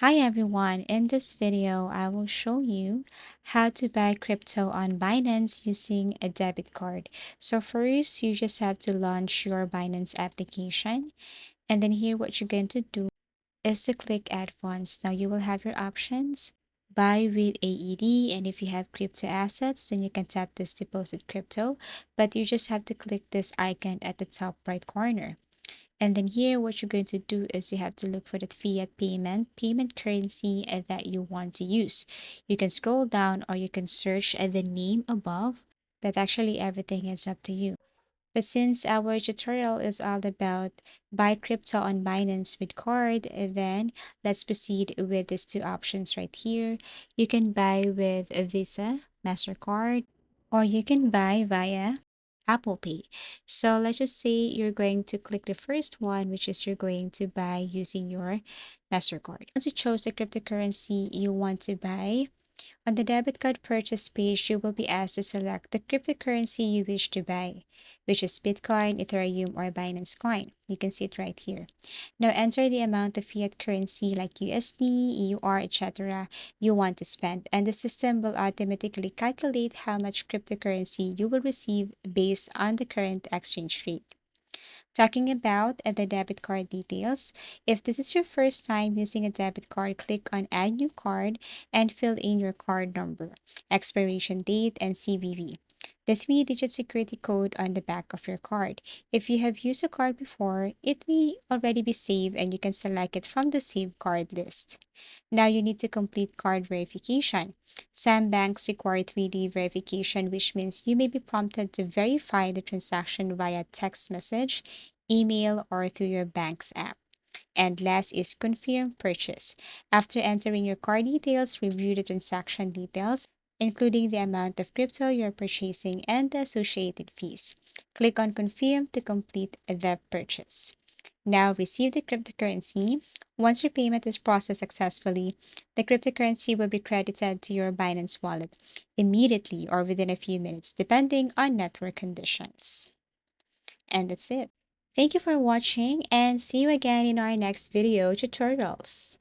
Hi everyone, in this video I will show you how to buy crypto on Binance using a debit card. So first you just have to launch your Binance application, and then here what you're going to do is to click add funds. Now you will have your options: buy with AED, and if you have crypto assets then you can tap this deposit crypto, but you just have to click this icon at the top right corner. And then here, what you're going to do is you have to look for the fiat payment currency that you want to use. You can scroll down or you can search the name above, but actually everything is up to you. But since our tutorial is all about buy crypto on Binance with card, then let's proceed with these two options right here. You can buy with a Visa, MasterCard, or you can buy via Apple Pay. So let's just say you're going to click the first one, which is you're going to buy using your MasterCard. Once you chose the cryptocurrency you want to buy, on the debit card purchase page, you will be asked to select the cryptocurrency you wish to buy, which is Bitcoin, Ethereum, or Binance Coin. You can see it right here. Now enter the amount of fiat currency like USD, EUR, etc. you want to spend, and the system will automatically calculate how much cryptocurrency you will receive based on the current exchange rate. Talking about the debit card details, if this is your first time using a debit card, click on Add New Card and fill in your card number, expiration date, and CVV, the three-digit security code on the back of your card. If you have used a card before, it may already be saved and you can select it from the saved card list. Now you need to complete card verification. Some banks require 3D verification, which means you may be prompted to verify the transaction via text message, email, or through your bank's app. And last is confirm purchase. After entering your card details, review the transaction details, including the amount of crypto you're purchasing and the associated fees. Click on confirm to complete the purchase. Now receive the cryptocurrency. Once your payment is processed successfully, the cryptocurrency will be credited to your Binance wallet immediately or within a few minutes, depending on network conditions. And that's it. Thank you for watching and see you again in our next video tutorials.